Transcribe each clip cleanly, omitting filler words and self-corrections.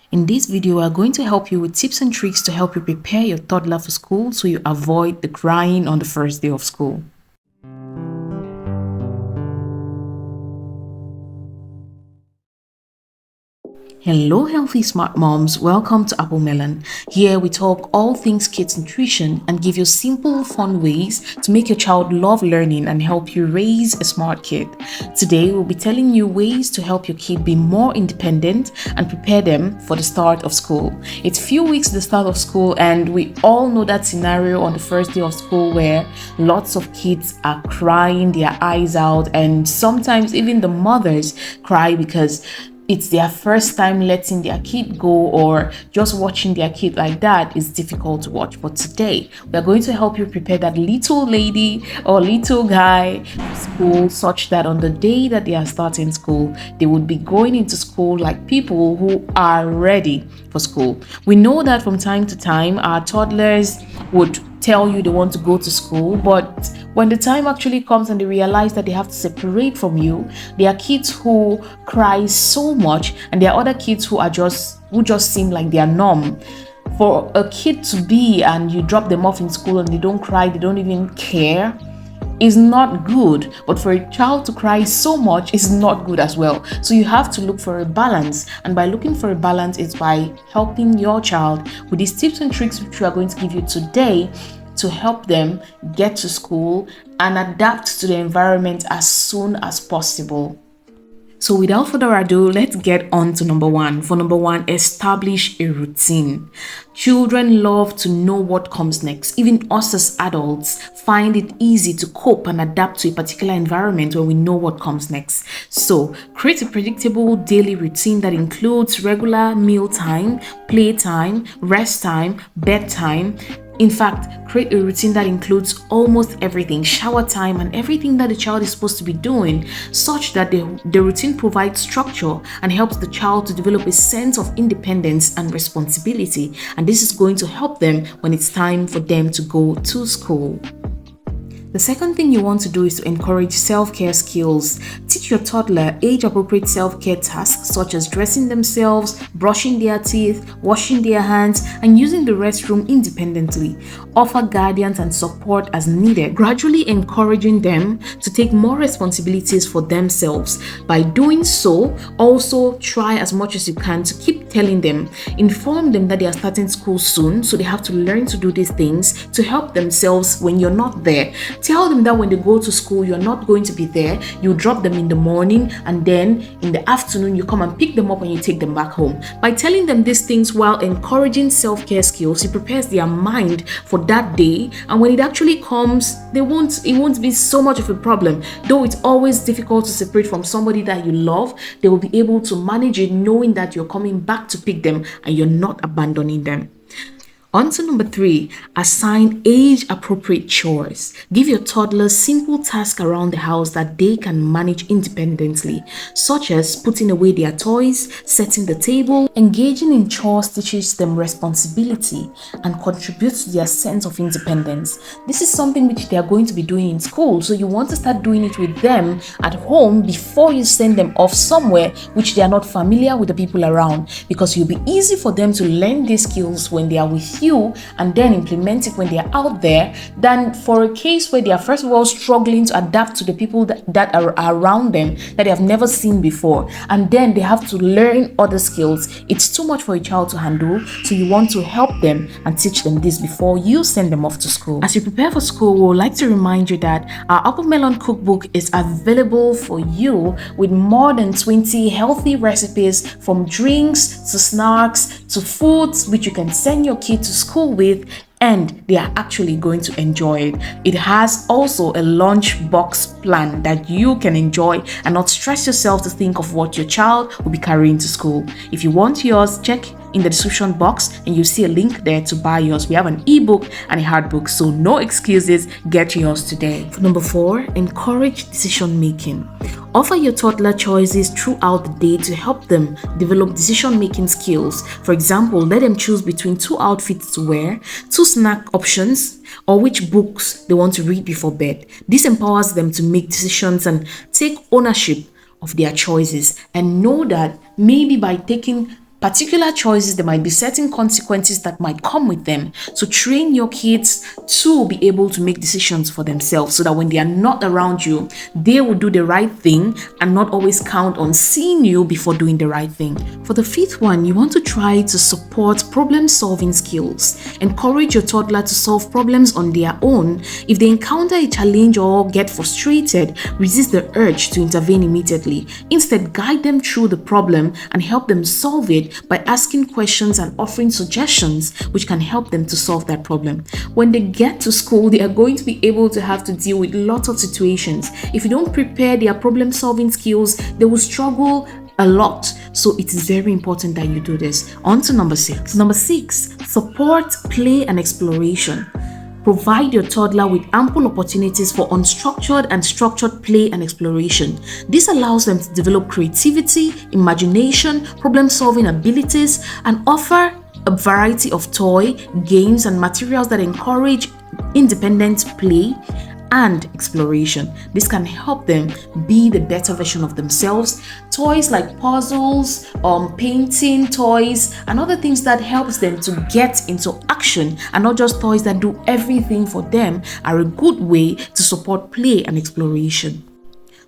In this video, we are going to help you with tips and tricks to help you prepare your toddler for school so you avoid the crying on the first day of school. Hello healthy smart moms, welcome to Applemelon. Here we talk all things kids nutrition and give you simple fun ways to make your child love learning and help you raise a smart kid. Today we'll be telling you ways to help your kid be more independent and prepare them for the start of school. It's few weeks to the start of school and we all know that scenario on the first day of school where lots of kids are crying their eyes out and sometimes even the mothers cry because it's their first time letting their kid go, or just watching their kid like that is difficult to watch. But today we are going to help you prepare that little lady or little guy for school, such that on the day that they are starting school, they would be going into school like people who are ready for school. We know that from time to time our toddlers would tell you they want to go to school, but when the time actually comes and they realize that they have to separate from you, there are kids who cry so much and there are other kids who just seem like they are numb. For a kid to be and you drop them off in school and they don't cry, they don't even care, is not good. But for a child to cry so much is not good as well. So you have to look for a balance, and by looking for a balance, it's by helping your child with these tips and tricks which we are going to give you today to help them get to school and adapt to the environment as soon as possible. So without further ado, let's get on to number one. For number one, establish a routine. Children love to know what comes next. Even us as adults find it easy to cope and adapt to a particular environment when we know what comes next. So create a predictable daily routine that includes regular meal time, playtime, rest time, bedtime. In fact, create a routine that includes almost everything, shower time and everything that the child is supposed to be doing, such that the routine provides structure and helps the child to develop a sense of independence and responsibility. And this is going to help them when it's time for them to go to school. The second thing you want to do is to encourage self-care skills. Teach your toddler age-appropriate self-care tasks such as dressing themselves, brushing their teeth, washing their hands, and using the restroom independently. Offer guidance and support as needed, gradually encouraging them to take more responsibilities for themselves. By doing so, also try as much as you can to keep telling them, inform them that they are starting school soon, so they have to learn to do these things to help themselves when you're not there. Tell them that when they go to school, you're not going to be there. You drop them in the morning and then in the afternoon, you come and pick them up and you take them back home. By telling them these things while encouraging self-care skills, it prepares their mind for that day. And when it actually comes, it won't be so much of a problem. Though it's always difficult to separate from somebody that you love, they will be able to manage it knowing that you're coming back to pick them and you're not abandoning them. On to number three, assign age-appropriate chores. Give your toddler simple tasks around the house that they can manage independently, such as putting away their toys, setting the table. Engaging in chores teaches them responsibility and contributes to their sense of independence. This is something which they are going to be doing in school, so you want to start doing it with them at home before you send them off somewhere which they are not familiar with the people around, because it will be easy for them to learn these skills when they are with you and then implement it when they are out there, than for a case where they are first of all struggling to adapt to the people that are around them that they have never seen before, and then they have to learn other skills. It's too much for a child to handle, so you want to help them and teach them this before you send them off to school. As you prepare for school, we would like to remind you that our Applemelon Cookbook is available for you with more than 20 healthy recipes, from drinks to snacks to foods which you can send your kid to school with, and they are actually going to enjoy it. It has also a lunch box plan that you can enjoy and not stress yourself to think of what your child will be carrying to school. If you want yours, check in the description box and you see a link there to buy yours. We have an ebook and a hard book, so no excuses, get yours today. For number four, encourage decision making. Offer your toddler choices throughout the day to help them develop decision-making skills. For example, let them choose between 2 outfits to wear, 2 snack options, or which books they want to read before bed. This empowers them to make decisions and take ownership of their choices, and know that maybe by taking particular choices, there might be certain consequences that might come with them. So train your kids to be able to make decisions for themselves, so that when they are not around you, they will do the right thing and not always count on seeing you before doing the right thing. For the fifth one, you want to try to support problem-solving skills. Encourage your toddler to solve problems on their own. If they encounter a challenge or get frustrated, resist the urge to intervene immediately. Instead, guide them through the problem and help them solve it by asking questions and offering suggestions which can help them to solve that problem. When they get to school, they are going to be able to have to deal with lots of situations. If you don't prepare their problem-solving skills, they will struggle a lot. So it is very important that you do this. On to number 6. Number 6, support play and exploration. Provide your toddler with ample opportunities for unstructured and structured play and exploration. This allows them to develop creativity, imagination, problem-solving abilities, and offer a variety of toy, games, and materials that encourage independent play and exploration. This can help them be the better version of themselves. Toys like puzzles, painting toys, and other things that helps them to get into action, and not just toys that do everything for them, are a good way to support play and exploration.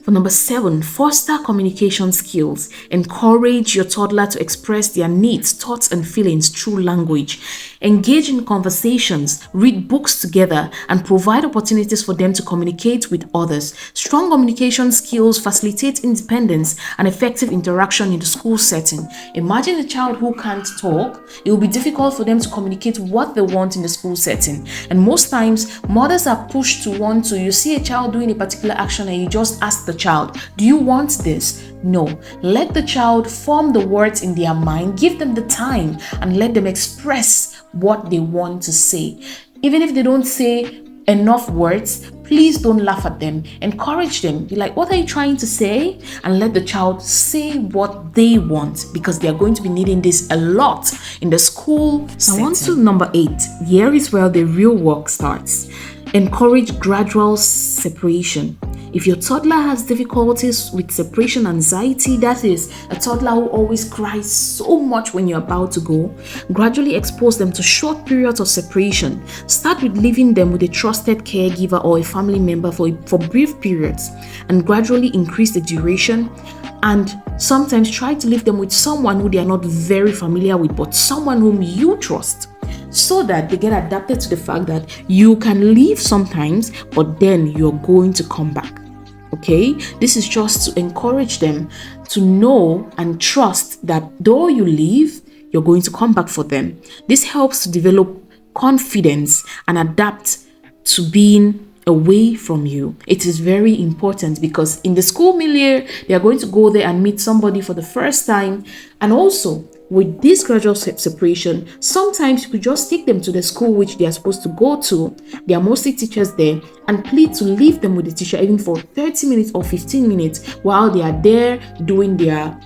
For number 7, foster communication skills. Encourage your toddler to express their needs, thoughts, and feelings through language. Engage in conversations, read books together, and provide opportunities for them to communicate with others. Strong communication skills facilitate independence and effective interaction in the school setting. Imagine a child who can't talk. It will be difficult for them to communicate what they want in the school setting. And most times, mothers are pushed to want to. You see a child doing a particular action and you just ask the child, do you want this? No. Let the child form the words in their mind, give them the time, and let them express what they want to say. Even if they don't say enough words, please don't laugh at them. Encourage them. Be like, what are you trying to say? And let the child say what they want, because they are going to be needing this a lot in the school setting. Now on to number 8. Here is where the real work starts. Encourage gradual separation. If your toddler has difficulties with separation anxiety, that is, a toddler who always cries so much when you're about to go, gradually expose them to short periods of separation. Start with leaving them with a trusted caregiver or a family member for brief periods, and gradually increase the duration. And sometimes try to leave them with someone who they are not very familiar with, but someone whom you trust, so that they get adapted to the fact that you can leave sometimes, but then you're going to come back. Okay, this is just to encourage them to know and trust that though you leave, you're going to come back for them. This helps to develop confidence and adapt to being away from you. It is very important, because in the school milieu, they are going to go there and meet somebody for the first time. And also, with this gradual separation, sometimes you could just take them to the school which they are supposed to go to. There are mostly teachers there, and plead to leave them with the teacher even for 30 minutes or 15 minutes while they are there doing their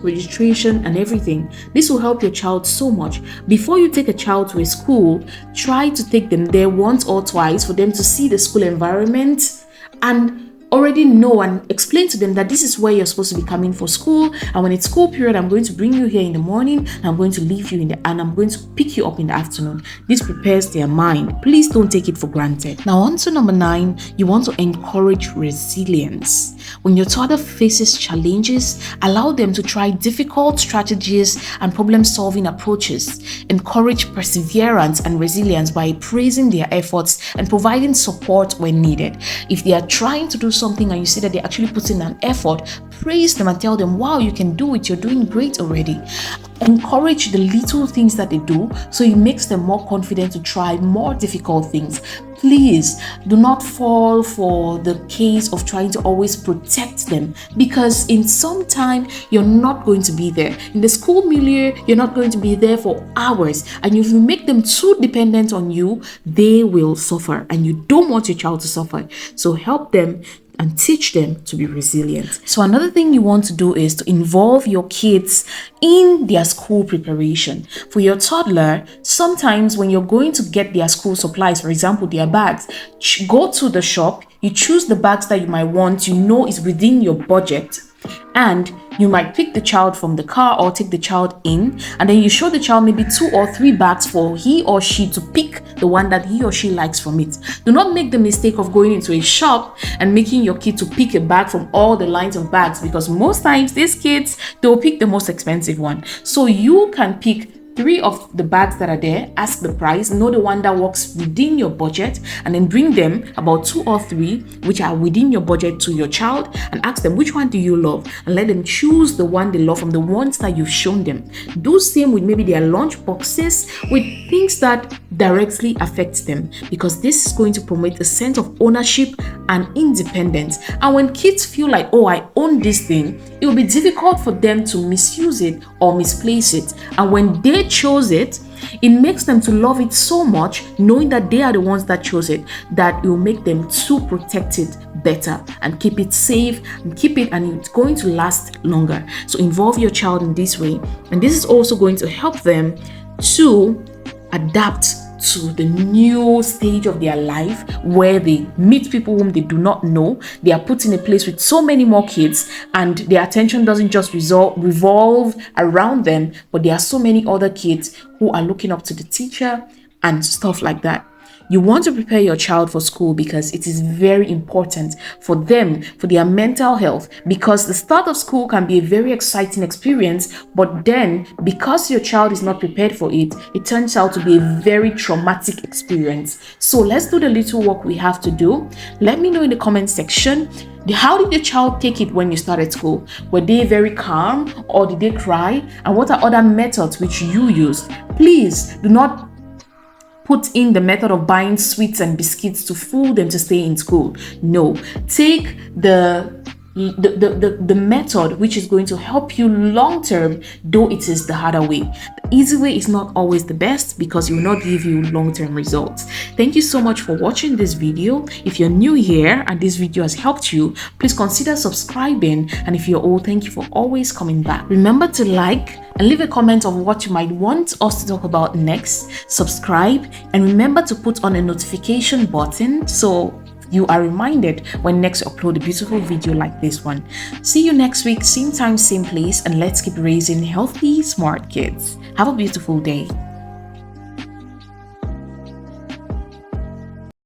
registration and everything. This will help your child so much. Before you take a child to a school, try to take them there once or twice for them to see the school environment and already know and explain to them that this is where you're supposed to be coming for school, and when it's school period, I'm going to bring you here in the morning, and I'm going to leave you and I'm going to pick you up in the afternoon. This prepares their mind. Please don't take it for granted. Now on to number 9, you want to encourage resilience. When your toddler faces challenges, allow them to try difficult strategies and problem-solving approaches. Encourage perseverance and resilience by praising their efforts and providing support when needed. If they are trying to do something and you see that they actually put in an effort, praise them and tell them, wow, you can do it, you're doing great already. Encourage the little things that they do, so it makes them more confident to try more difficult things. Please do not fall for the case of trying to always protect them, because in some time you're not going to be there. In the school milieu, you're not going to be there for hours, and if you make them too dependent on you, they will suffer, and you don't want your child to suffer. So help them and teach them to be resilient. So another thing you want to do is to involve your kids in their school preparation. For your toddler, sometimes when you're going to get their school supplies, for example, their bags, go to the shop, you choose the bags that you might want, you know is within your budget, And you might pick the child from the car or take the child in, and then you show the child maybe 2 or 3 bags for he or she to pick the one that he or she likes from it. Do not make the mistake of going into a shop and making your kid to pick a bag from all the lines of bags, because most times these kids, they'll pick the most expensive one. So you can pick 3 of the bags that are there, ask the price, know the one that works within your budget, and then bring them about 2 or 3 which are within your budget to your child and ask them, which one do you love, and let them choose the one they love from the ones that you've shown them. Do same with maybe their lunch boxes, with things that directly affect them, because this is going to promote a sense of ownership and independence. And when kids feel like, oh, I own this thing, it will be difficult for them to misuse it or misplace it. And when they chose it, it makes them to love it so much, knowing that they are the ones that chose it, that it will make them to protect it better and keep it safe and it's going to last longer. So involve your child in this way, and this is also going to help them to adapt to the new stage of their life, where they meet people whom they do not know. They are put in a place with so many more kids, and their attention doesn't just revolve around them, but there are so many other kids who are looking up to the teacher and stuff like that. You want to prepare your child for school because it is very important for them, for their mental health, because the start of school can be a very exciting experience, but then because your child is not prepared for it, it turns out to be a very traumatic experience. So let's do the little work we have to do. Let me know in the comment section, how did your child take it when you started school? Were they very calm, or did they cry? And what are other methods which you used? Please do not put in the method of buying sweets and biscuits to fool them to stay in school. No, take the method which is going to help you long term, though it is the harder way. The easy way is not always the best, because it will not give you long-term results. Thank you so much for watching this video. If you're new here and this video has helped you, please consider subscribing, and if you're old, thank you for always coming back. Remember to like and leave a comment of what you might want us to talk about next. Subscribe, and remember to put on a notification button so you are reminded when next I upload a beautiful video like this one. See you next week, same time, same place, and let's keep raising healthy, smart kids. Have a beautiful day.